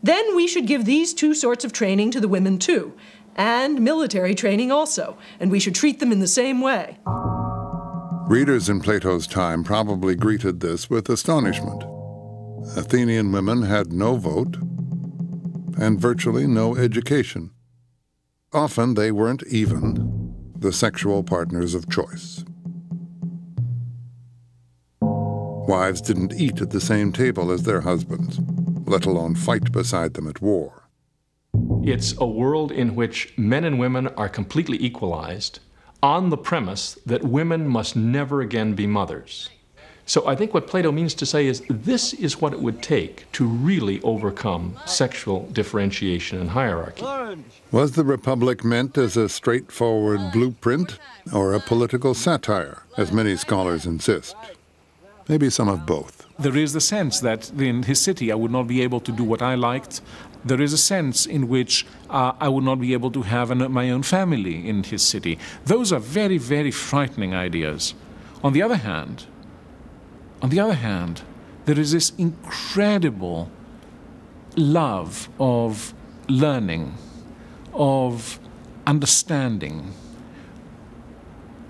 then we should give these two sorts of training to the women too, and military training also, and we should treat them in the same way. Readers in Plato's time probably greeted this with astonishment. Athenian women had no vote and virtually no education. Often they weren't even the sexual partners of choice. Wives didn't eat at the same table as their husbands, let alone fight beside them at war. It's a world in which men and women are completely equalized on the premise that women must never again be mothers. So I think what Plato means to say is this is what it would take to really overcome sexual differentiation and hierarchy. Was the Republic meant as a straightforward blueprint or a political satire, as many scholars insist? Maybe some of both. There is the sense that in his city I would not be able to do what I liked. There is a sense in which I would not be able to have my own family in his city. Those are very, very frightening ideas. On the other hand, there is this incredible love of learning, of understanding,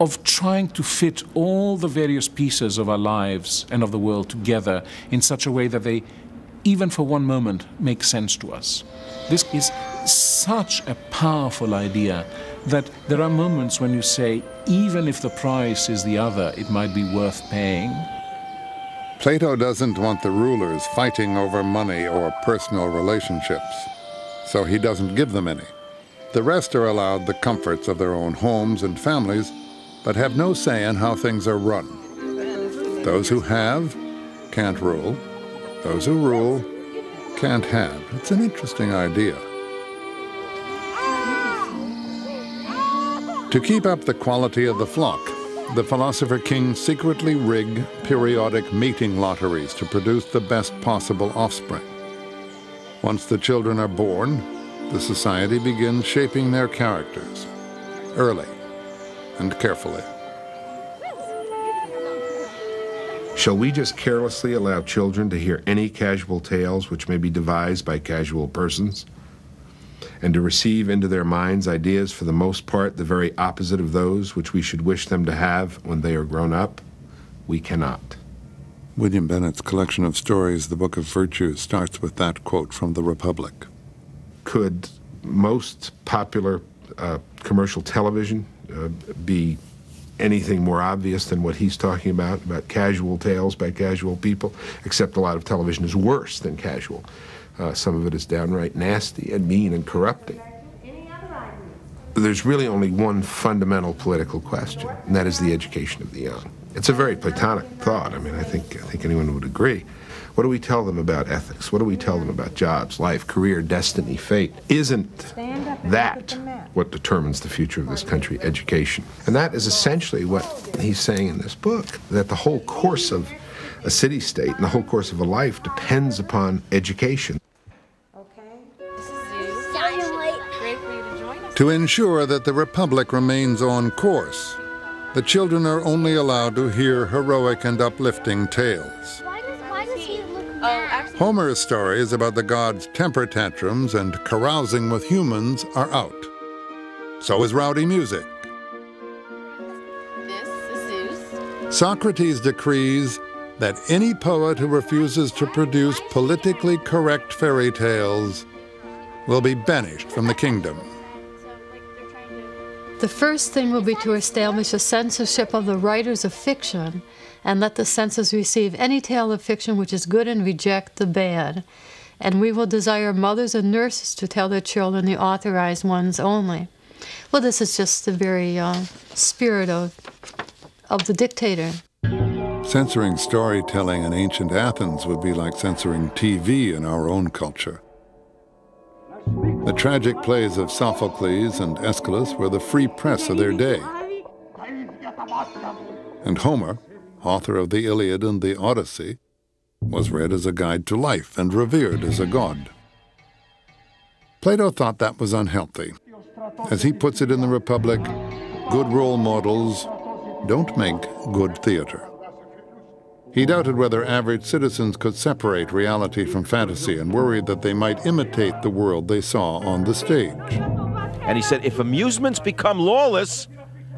of trying to fit all the various pieces of our lives and of the world together in such a way that they, even for one moment, make sense to us. This is such a powerful idea that there are moments when you say, even if the price is the other, it might be worth paying. Plato doesn't want the rulers fighting over money or personal relationships, so he doesn't give them any. The rest are allowed the comforts of their own homes and families, but have no say in how things are run. Those who have can't rule. Those who rule can't have. It's an interesting idea. To keep up the quality of the flock, the philosopher kings secretly rig periodic mating lotteries to produce the best possible offspring. Once the children are born, the society begins shaping their characters, early and carefully. Shall we just carelessly allow children to hear any casual tales which may be devised by casual persons, and to receive into their minds ideas for the most part the very opposite of those which we should wish them to have when they are grown up? We cannot. William Bennett's collection of stories, The Book of Virtues, starts with that quote from the Republic. Could most popular commercial television be anything more obvious than what he's talking about casual tales by casual people? Except a lot of television is worse than casual. Some of it is downright nasty and mean and corrupting. There's really only one fundamental political question, and that is the education of the young. It's a very Platonic thought. I mean, I think anyone would agree. What do we tell them about ethics? What do we tell them about jobs, life, career, destiny, fate? Isn't that what determines the future of this country? Education. And that is essentially what he's saying in this book, that the whole course of a city-state and the whole course of a life depends upon education. To ensure that the Republic remains on course, the children are only allowed to hear heroic and uplifting tales. Why does he look mad? Homer's stories about the gods' temper tantrums and carousing with humans are out. So is rowdy music. This is Zeus. Socrates decrees that any poet who refuses to produce politically correct fairy tales will be banished from the kingdom. The first thing will be to establish a censorship of the writers of fiction and let the censors receive any tale of fiction which is good and reject the bad. And we will desire mothers and nurses to tell their children the authorized ones only. Well, this is just the very spirit of the dictator. Censoring storytelling in ancient Athens would be like censoring TV in our own culture. The tragic plays of Sophocles and Aeschylus were the free press of their day. And Homer, author of the Iliad and the Odyssey, was read as a guide to life and revered as a god. Plato thought that was unhealthy. As he puts it in the Republic, good role models don't make good theater. He doubted whether average citizens could separate reality from fantasy and worried that they might imitate the world they saw on the stage. And he said, if amusements become lawless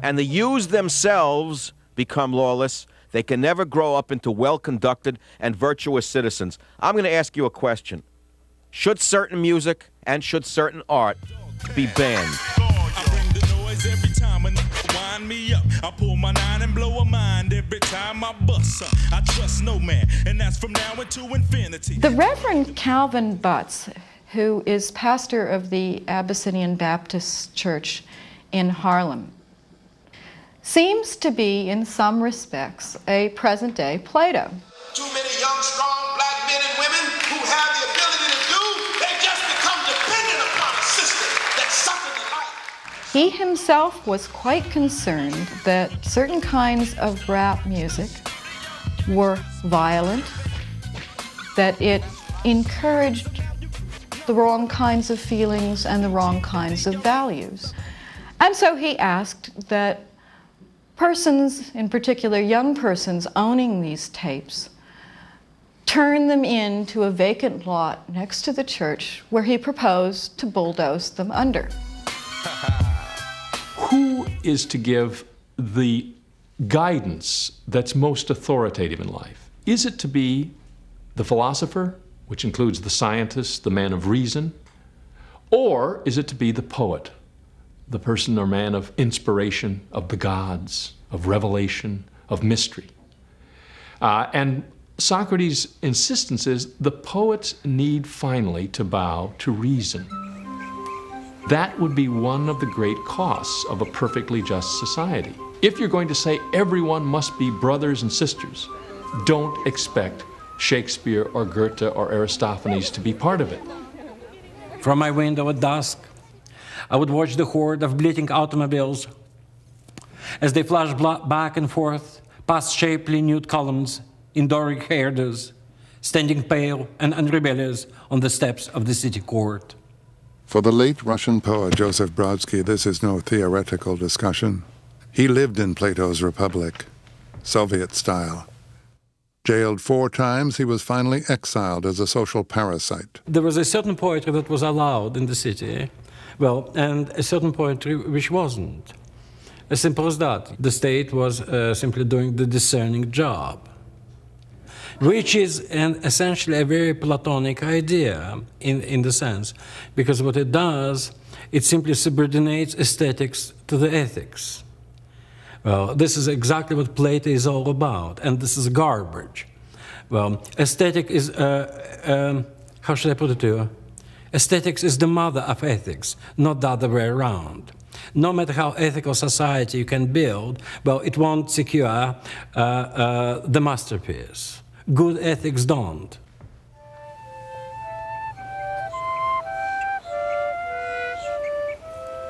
and the used themselves become lawless, they can never grow up into well-conducted and virtuous citizens. I'm going to ask you a question. Should certain music and should certain art be banned? Every time a wind me up, I pull my 9 and blow a mind every time I bust. I trust no man, and that's from now into infinity. The Reverend Calvin Butts, who is pastor of the Abyssinian Baptist Church in Harlem, seems to be, in some respects, a present-day Plato. Too many young, strong black men and women who have the ability to do, they just become dependent upon a system that sucks the life. He himself was quite concerned that certain kinds of rap music were violent, that it encouraged the wrong kinds of feelings and the wrong kinds of values. And so he asked that persons, in particular young persons owning these tapes, turn them into a vacant lot next to the church where he proposed to bulldoze them under. Who is to give the guidance that's most authoritative in life? Is it to be the philosopher, which includes the scientist, the man of reason? Or is it to be the poet, the person or man of inspiration, of the gods, of revelation, of mystery? And Socrates' insistence is the poets need finally to bow to reason. That would be one of the great costs of a perfectly just society. If you're going to say everyone must be brothers and sisters, don't expect Shakespeare or Goethe or Aristophanes to be part of it. From my window at dusk, I would watch the horde of bleating automobiles as they flash back and forth past shapely nude columns in Doric hairdos, standing pale and unrebellious on the steps of the city court. For the late Russian poet Joseph Brodsky, this is no theoretical discussion. He lived in Plato's Republic, Soviet style. Jailed 4 times, he was finally exiled as a social parasite. There was a certain poetry that was allowed in the city, well, and a certain poetry which wasn't. As simple as that. The state was simply doing the discerning job, which is essentially a very Platonic idea in the sense, because what it does, it simply subordinates aesthetics to the ethics. Well, this is exactly what Plato is all about, and this is garbage. Well, aesthetic is, how should I put it to you? Aesthetics is the mother of ethics, not the other way around. No matter how ethical society you can build, well, it won't secure the masterpiece. Good ethics don't.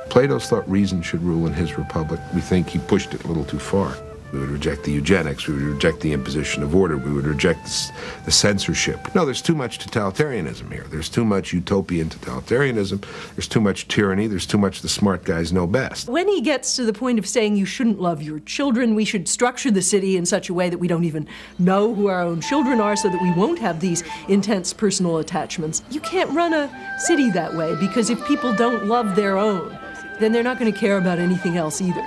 Plato thought reason should rule in his republic. We think he pushed it a little too far. We would reject the eugenics, we would reject the imposition of order, we would reject the censorship. No, there's too much totalitarianism here. There's too much utopian totalitarianism. There's too much tyranny. There's too much the smart guys know best. When he gets to the point of saying you shouldn't love your children, we should structure the city in such a way that we don't even know who our own children are so that we won't have these intense personal attachments. You can't run a city that way because if people don't love their own, then they're not going to care about anything else either.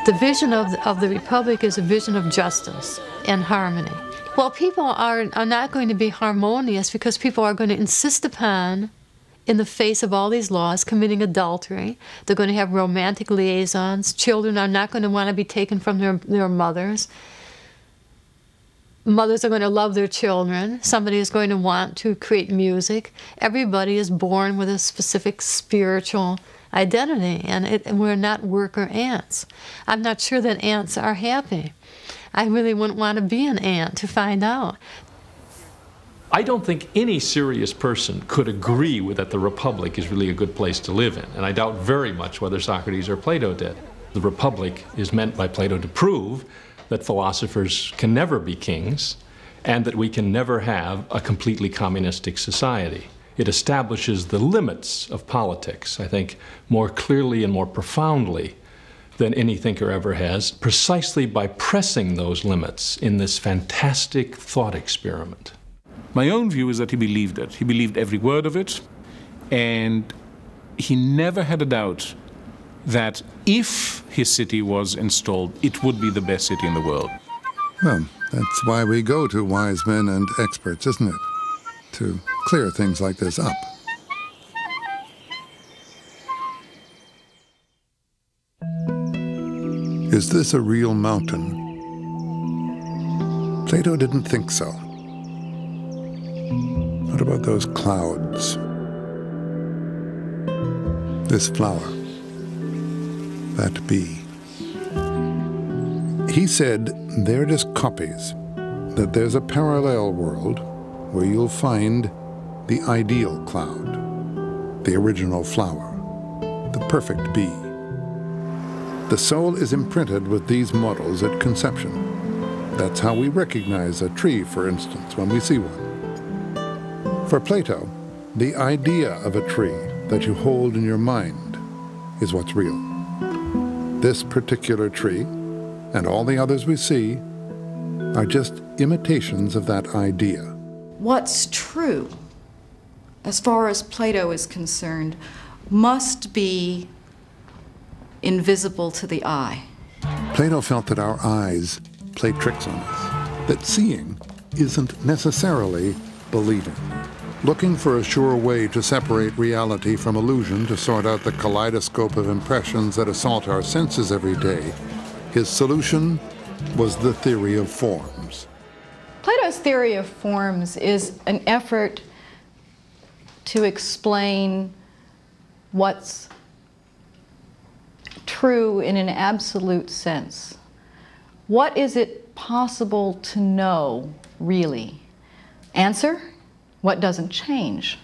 The vision of the Republic is a vision of justice and harmony. Well, people are not going to be harmonious because people are going to insist upon, in the face of all these laws, committing adultery. They're going to have romantic liaisons. Children are not going to want to be taken from their mothers. Mothers are going to love their children. Somebody is going to want to create music. Everybody is born with a specific spiritual identity, and we're not worker ants. I'm not sure that ants are happy. I really wouldn't want to be an ant to find out. I don't think any serious person could agree with that the Republic is really a good place to live in, and I doubt very much whether Socrates or Plato did. The Republic is meant by Plato to prove that philosophers can never be kings and that we can never have a completely communistic society. It establishes the limits of politics, I think, more clearly and more profoundly than any thinker ever has, precisely by pressing those limits in this fantastic thought experiment. My own view is that he believed it. He believed every word of it, and he never had a doubt that if his city was installed, it would be the best city in the world. Well, that's why we go to wise men and experts, isn't it? To clear things like this up. Is this a real mountain? Plato didn't think so. What about those clouds? This flower? That bee? He said they're just copies, that there's a parallel world where you'll find the ideal cloud, the original flower, the perfect bee. The soul is imprinted with these models at conception. That's how we recognize a tree, for instance, when we see one. For Plato, the idea of a tree that you hold in your mind is what's real. This particular tree, and all the others we see, are just imitations of that idea. What's true, as far as Plato is concerned, must be invisible to the eye. Plato felt that our eyes play tricks on us, that seeing isn't necessarily believing. Looking for a sure way to separate reality from illusion, to sort out the kaleidoscope of impressions that assault our senses every day, his solution was the theory of forms. Plato's theory of forms is an effort to explain what's true in an absolute sense. What is it possible to know, really? Answer: what doesn't change.